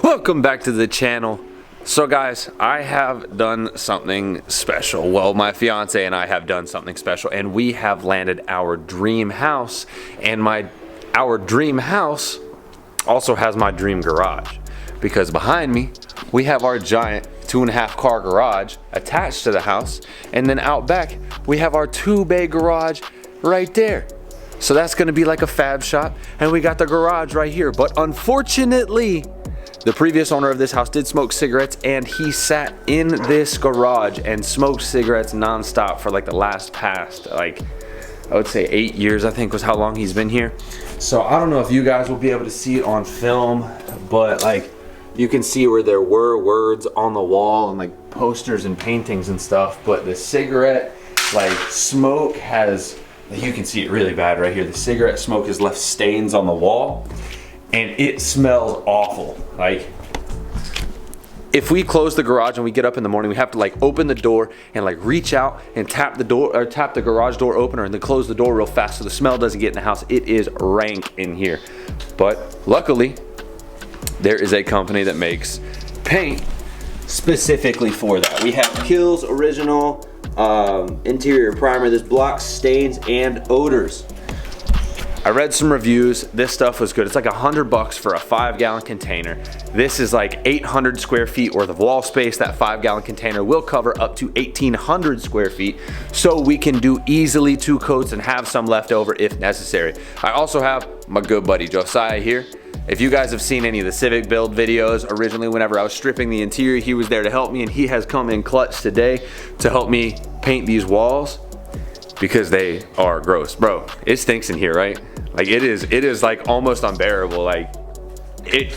Welcome back to the channel. So guys, I have done something special. Well, my fiance and I have done something special, and we have landed our dream house. And our dream house also has my dream garage, because behind me we have our giant 2.5 car garage attached to the house, and then out back we have our 2-bay garage right there. So that's gonna be like a fab shop, and we got the garage right here. But unfortunately, the previous owner of this house did smoke cigarettes, and he sat in this garage and smoked cigarettes nonstop for like the past, I would say 8 years, I think was how long he's been here. So I don't know if you guys will be able to see it on film, but like you can see where there were words on the wall and like posters and paintings and stuff, but the cigarette smoke has, you can see it really bad right here. The cigarette smoke has left stains on the wall, and it smells awful. Like, if we close the garage and we get up in the morning, we have to open the door and reach out and tap the door, or tap the garage door opener, and then close the door real fast so the smell doesn't get in the house. It is rank in here. But luckily, there is a company that makes paint specifically for that. We have Kills Original interior primer. This blocks stains and odors. I read some reviews. This stuff was good. It's like $100 for a 5-gallon container. This is like 800 square feet worth of wall space. That 5-gallon container will cover up to 1,800 square feet, so we can do easily 2 coats and have some left over if necessary. I also have my good buddy Josiah here. If you guys have seen any of the Civic build videos, originally whenever I was stripping the interior, he was there to help me, and he has come in clutch today to help me paint these walls, because they are gross. Bro, it stinks in here, right? It is like almost unbearable. I've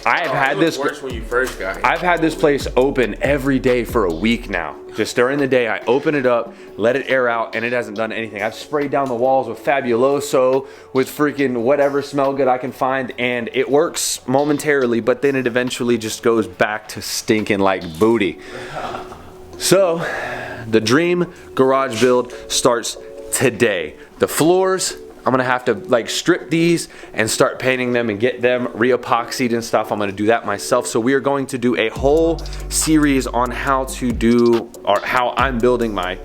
had this worse when you first got here. I've had this place open every day for a week now. Just during the day, I open it up, let it air out, and it hasn't done anything. I've sprayed down the walls with Fabuloso, with freaking whatever smell good I can find, and it works momentarily, but then it eventually just goes back to stinking like booty. So, the dream garage build starts today. The floors, I'm gonna have to strip these and start painting them and get them re-epoxied and stuff. I'm gonna do that myself. So we are going to do a whole series on how to do, or how I'm building my,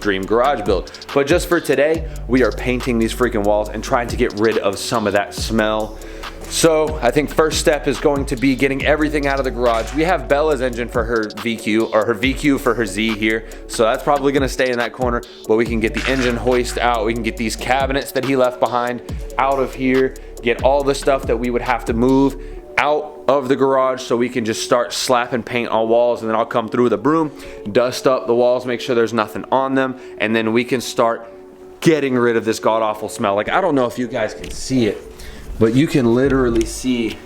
dream garage build. But just for today, we are painting these freaking walls and trying to get rid of some of that smell. So I think first step is going to be getting everything out of the garage. We have Bella's engine for her VQ, or her VQ for her Z here. So that's probably gonna stay in that corner, but we can get the engine hoist out. We can get these cabinets that he left behind out of here, get all the stuff that we would have to move out of the garage, so we can just start slapping paint on walls, and then I'll come through with a broom, dust up the walls, make sure there's nothing on them, and then we can start getting rid of this god-awful smell. I don't know if you guys can see it, but you can literally see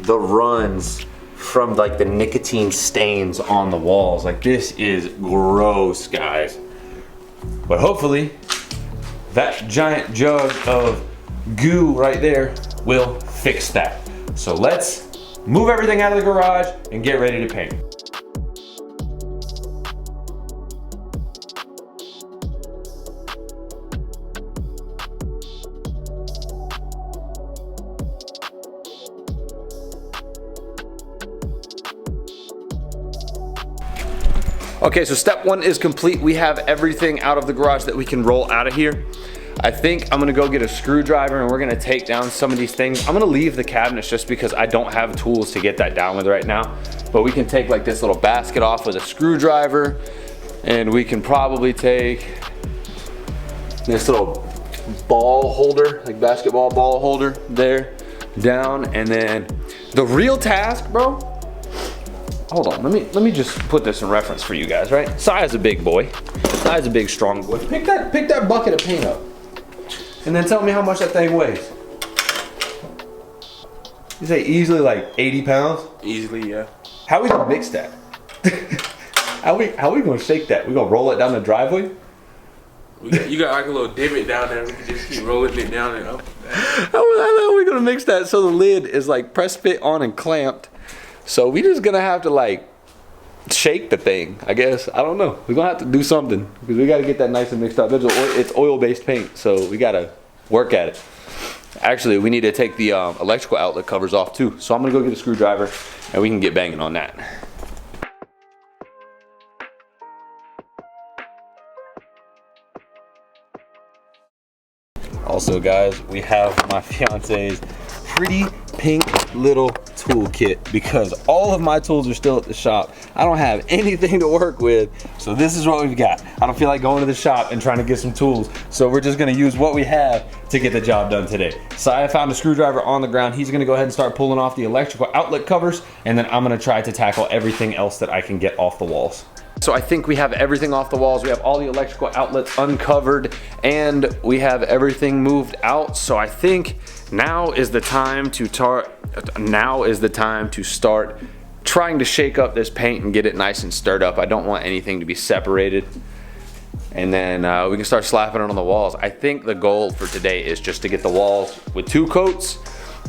the runs from the nicotine stains on the walls. This is gross, guys. But hopefully that giant jug of goo right there will fix that. So let's move everything out of the garage and get ready to paint. Okay, so step 1 is complete. We have everything out of the garage that we can roll out of here. I think I'm gonna go get a screwdriver, and we're gonna take down some of these things. I'm gonna leave the cabinets just because I don't have tools to get that down with right now. But we can take this little basket off with a screwdriver, and we can probably take this little ball holder, basketball ball holder there, down. And then the real task, bro, hold on, let me just put this in reference for you guys, right? Si's a big boy. Si's a big, strong boy. Pick that bucket of paint up, and then tell me how much that thing weighs. You say easily 80 pounds? Easily, yeah. How we gonna mix that? how we gonna shake that? We gonna roll it down the driveway? You got a little divot down there. We can just keep rolling it down and up. How are we gonna mix that so the lid is press fit on and clamped? So we just gonna have to shake the thing, I guess. I don't know. We're gonna have to do something, because we gotta get that nice and mixed up. It's oil-based paint, so we gotta work at it. Actually, we need to take the electrical outlet covers off too. So I'm gonna go get a screwdriver and we can get banging on that. Also guys, we have my fiance's pretty pink little toolkit because all of my tools are still at the shop. I don't have anything to work with, so this is what we've got. I don't feel like going to the shop and trying to get some tools, so we're just gonna use what we have to get the job done today. So I found a screwdriver on the ground. He's gonna go ahead and start pulling off the electrical outlet covers, and then I'm gonna try to tackle everything else that I can get off the walls. So I think we have everything off the walls. We have all the electrical outlets uncovered and we have everything moved out. So I think now is the time to start trying to shake up this paint and get it nice and stirred up. I don't want anything to be separated. And then we can start slapping it on the walls. I think the goal for today is just to get the walls with 2 coats.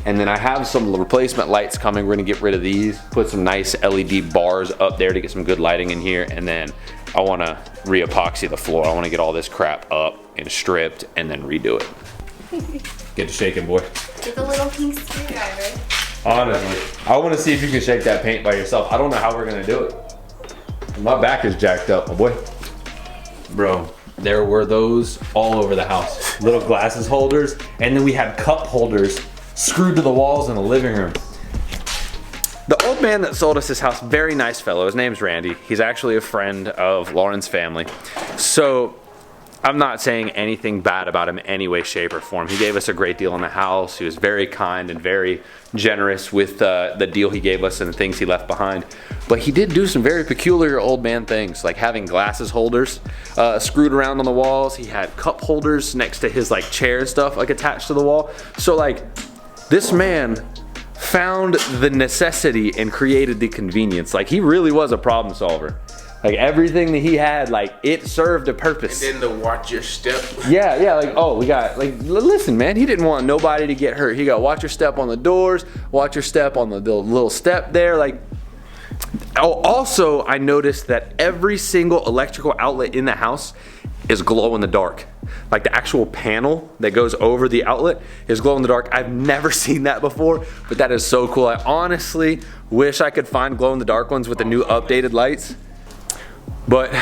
And then I have some replacement lights coming. We're gonna get rid of these, put some nice LED bars up there to get some good lighting in here. And then I wanna re-epoxy the floor. I wanna get all this crap up and stripped and then redo it. Get to shaking, boy. With a little pink screwdriver. Honestly, I wanna see if you can shake that paint by yourself. I don't know how we're gonna do it. My back is jacked up, my boy. Bro, there were those all over the house. Little glasses holders, and then we had cup holders screwed to the walls in the living room. The old man that sold us this house, very nice fellow. His name's Randy. He's actually a friend of Lauren's family. So I'm not saying anything bad about him in any way, shape, or form. He gave us a great deal on the house. He was very kind and very generous with the deal he gave us and the things he left behind. But he did do some very peculiar old man things, like having glasses holders screwed around on the walls. He had cup holders next to his like chair and stuff like attached to the wall. So like, this man found the necessity and created the convenience. Like, he really was a problem solver. Like, everything that he had, like, it served a purpose. And then to watch your step. Yeah, like, oh, we got, like, listen, man, he didn't want nobody to get hurt. He got watch your step on the doors, watch your step on the little step there, like. Oh, also, I noticed that every single electrical outlet in the house is glow in the dark. Like the actual panel that goes over the outlet is glow in the dark. I've never seen that before, but that is so cool. I honestly wish I could find glow in the dark ones with the new updated lights. But,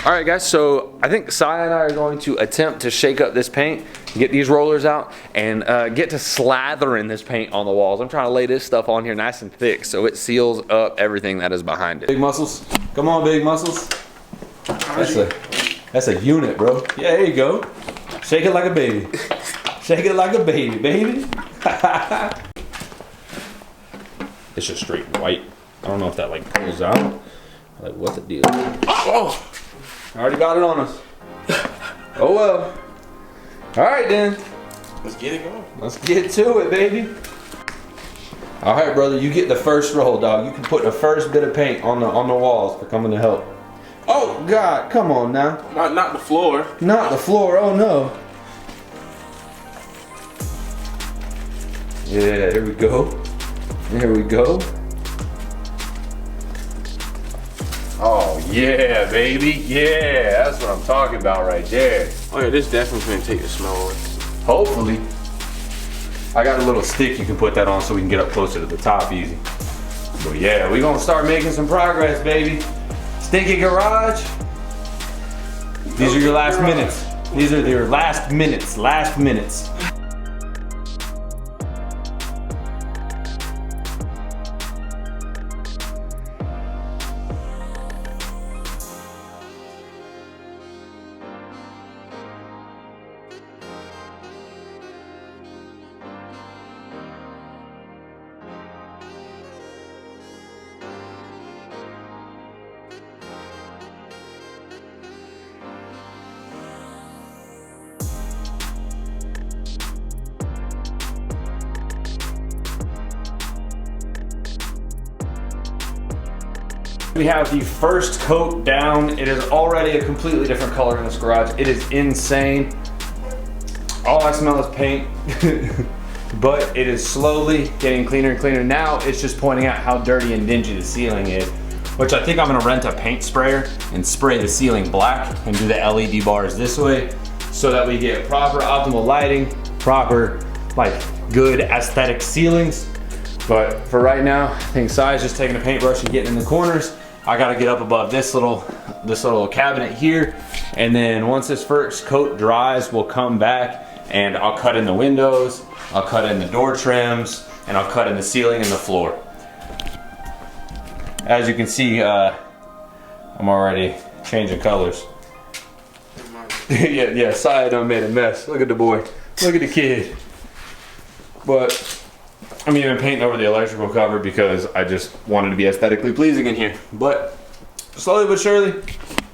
all right guys, so I think Sai and I are going to attempt to shake up this paint, get these rollers out, and get to slathering this paint on the walls. I'm trying to lay this stuff on here nice and thick so it seals up everything that is behind it. Big muscles, come on big muscles. That's a unit, bro. Yeah, there you go. Shake it like a baby. Shake it like a baby, baby. It's just straight white. I don't know if that like pulls out. Like, what the deal? Oh! I already got it on us. Oh well. All right then. Let's get it going. Let's get to it, baby. All right, brother. You get the first roll, dog. You can put the first bit of paint on the walls for coming to help. Oh God! Come on now. Not the floor. Not the floor. Oh no. Yeah. Here we go. There we go. Oh yeah, baby, yeah, that's what I'm talking about right there. Oh yeah, this definitely gonna take the smell off. Hopefully. I got a little stick you can put that on so we can get up closer to the top easy. But yeah, we gonna start making some progress, baby. Stinky garage. These are your last minutes. These are your last minutes. We have the first coat down. It is already a completely different color in this garage. It is insane. All I smell is paint, but it is slowly getting cleaner and cleaner. Now it's just pointing out how dirty and dingy the ceiling is, which I think I'm gonna rent a paint sprayer and spray the ceiling black and do the LED bars this way so that we get proper optimal lighting, proper like good aesthetic ceilings. But for right now, I think Sai's just taking a paintbrush and getting in the corners. I gotta get up above this little cabinet here. And then once this first coat dries, we'll come back and I'll cut in the windows, I'll cut in the door trims, and I'll cut in the ceiling and the floor. As you can see, I'm already changing colors. yeah, Sai done made a mess. Look at the boy. Look at the kid. But I'm even painting over the electrical cover because I just wanted to be aesthetically pleasing in here. But slowly but surely,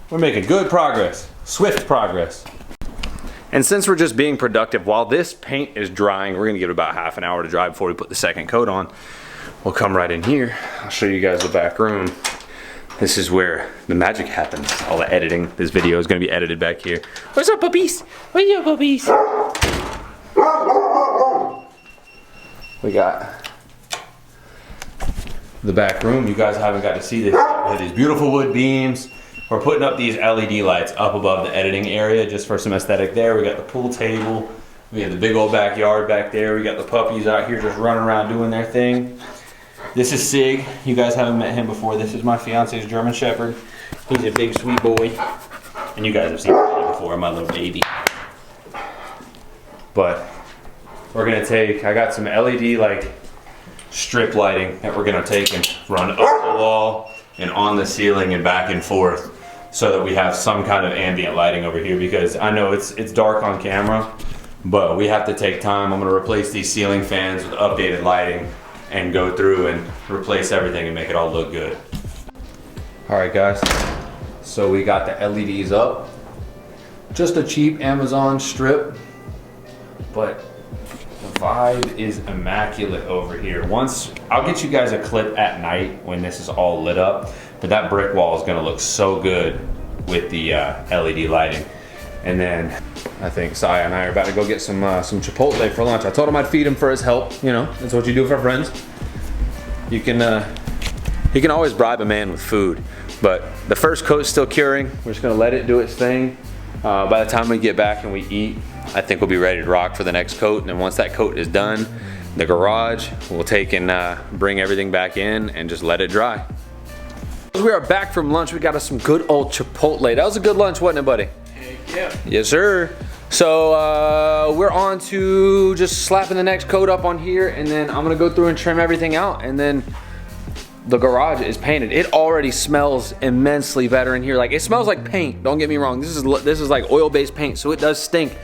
we're making good progress. Swift progress. And since we're just being productive, while this paint is drying, we're gonna give it about half an hour to dry before we put the second coat on. We'll come right in here. I'll show you guys the back room. This is where the magic happens. All the editing. This video is gonna be edited back here. What's up, puppies? What's up, puppies? We got the back room. You guys haven't got to see this. We have these beautiful wood beams. We're putting up these LED lights up above the editing area just for some aesthetic there. We got the pool table. We have the big old backyard back there. We got the puppies out here just running around doing their thing. This is Sig. You guys haven't met him before. This is my fiance's German Shepherd. He's a big sweet boy. And you guys have seen him before, my little baby. But we're gonna take, I got some LED like strip lighting that we're gonna take and run up the wall and on the ceiling and back and forth so that we have some kind of ambient lighting over here, because I know it's dark on camera, but we have to take time. I'm gonna replace these ceiling fans with updated lighting and go through and replace everything and make it all look good. All right guys, so we got the LEDs up. Just a cheap Amazon strip, but the vibe is immaculate over here. Once, I'll get you guys a clip at night when this is all lit up, but that brick wall is gonna look so good with the LED lighting. And then I think Sai and I are about to go get some Chipotle for lunch. I told him I'd feed him for his help. You know, that's what you do for friends. You can always bribe a man with food, but the first coat's still curing. We're just gonna let it do its thing. By the time we get back and we eat, I think we'll be ready to rock for the next coat. And then once that coat is done, the garage, we'll take and bring everything back in and just let it dry. We are back from lunch. We got us some good old Chipotle. That was a good lunch, wasn't it, buddy? Heck yeah. Yes, sir. So we're on to just slapping the next coat up on here, and then I'm gonna go through and trim everything out, and then the garage is painted. It already smells immensely better in here. Like, it smells like paint, don't get me wrong. This is like oil-based paint, so it does stink.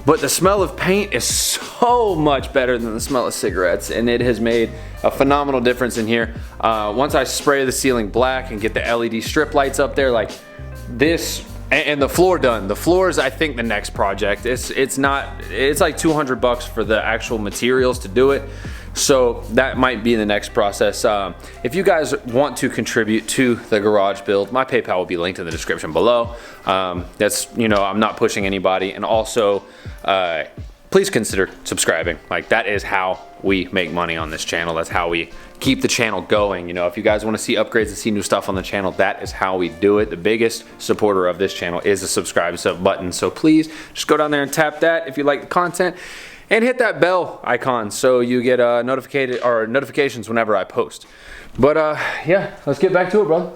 But the smell of paint is so much better than the smell of cigarettes, and it has made a phenomenal difference in here. Once I spray the ceiling black and get the LED strip lights up there, like this, and the floor done. The floor is, I think, the next project. It's like $200 for the actual materials to do it. So that might be the next process. If you guys want to contribute to the garage build, my PayPal will be linked in the description below. That's, you know, I'm not pushing anybody. And also, please consider subscribing. Like, that is how we make money on this channel. That's how we keep the channel going. You know, if you guys want to see upgrades and see new stuff on the channel, that is how we do it. The biggest supporter of this channel is the subscribe button. So please just go down there and tap that if you like the content. And hit that bell icon so you get notifications whenever I post. But yeah, let's get back to it, brother.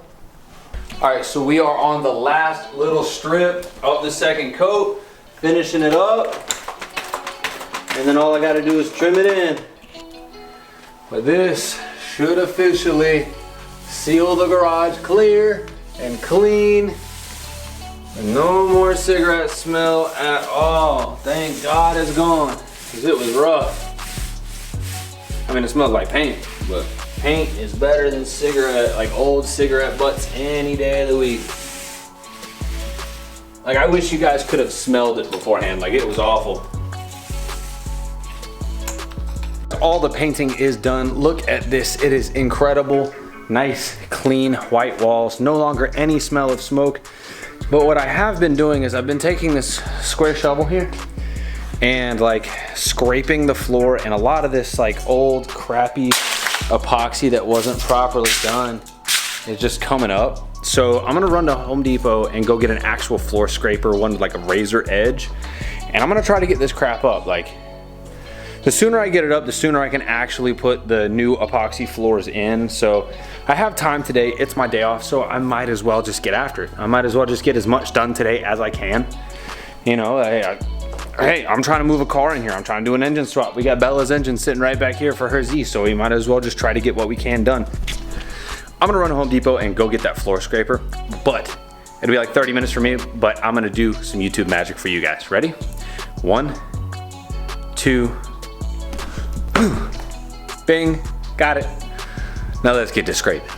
All right, so we are on the last little strip of the second coat, finishing it up. And then all I gotta do is trim it in. But this should officially seal the garage clear and clean. And no more cigarette smell at all. Thank God it's gone. Because it was rough. I mean, it smells like paint, but paint is better than cigarette, like old cigarette butts any day of the week. Like, I wish you guys could have smelled it beforehand. Like, it was awful. All the painting is done. Look at this, it is incredible. Nice, clean, white walls. No longer any smell of smoke. But what I have been doing is I've been taking this square shovel here and like scraping the floor, and a lot of this like old crappy epoxy that wasn't properly done is just coming up. So I'm gonna run to Home Depot and go get an actual floor scraper, one with like a razor edge, and I'm gonna try to get this crap up. Like, the sooner I get it up, the sooner I can actually put the new epoxy floors in. So I have time today. It's my day off, so I might as well just get after it. I might as well just get as much done today as I can. You know, hey, I'm trying to move a car in here. I'm trying to do an engine swap. We got Bella's engine sitting right back here for her Z, so we might as well just try to get what we can done. I'm gonna run to Home Depot and go get that floor scraper, but it'll be like 30 minutes for me, but I'm gonna do some YouTube magic for you guys. Ready? 1, 2, bing, got it. Now let's get to scraping.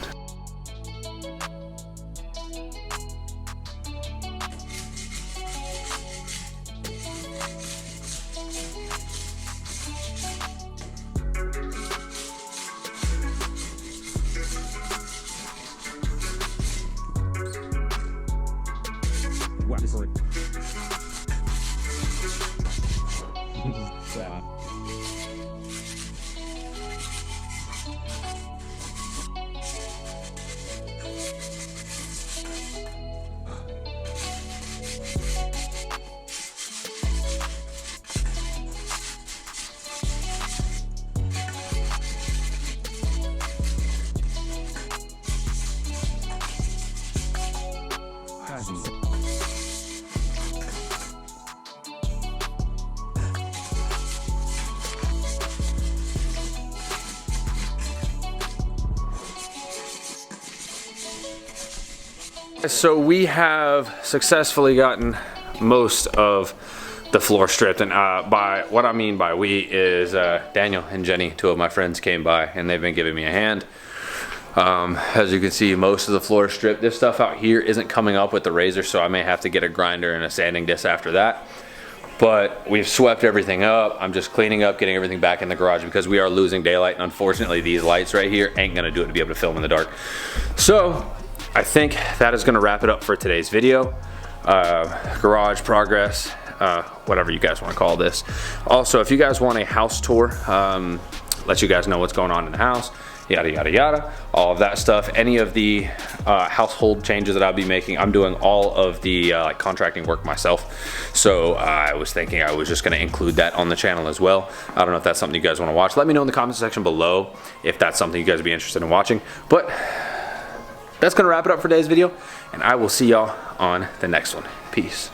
So we have successfully gotten most of the floor stripped, and by what I mean by we is Daniel and Jenny, 2 of my friends, came by and they've been giving me a hand. As you can see, most of the floor is stripped. This stuff out here isn't coming up with the razor, so I may have to get a grinder and a sanding disc after that. But we've swept everything up. I'm just cleaning up, getting everything back in the garage because we are losing daylight, and unfortunately these lights right here ain't gonna do it to be able to film in the dark. So I think that is gonna wrap it up for today's video. Garage progress, whatever you guys wanna call this. Also, if you guys want a house tour, let you guys know what's going on in the house, yada yada yada, all of that stuff. Any of the household changes that I'll be making, I'm doing all of the like contracting work myself, so I was thinking I was just going to include that on the channel as well. I don't know if that's something you guys want to watch. Let me know in the comment section below if that's something you guys would be interested in watching. But that's going to wrap it up for today's video, and I will see y'all on the next one. Peace.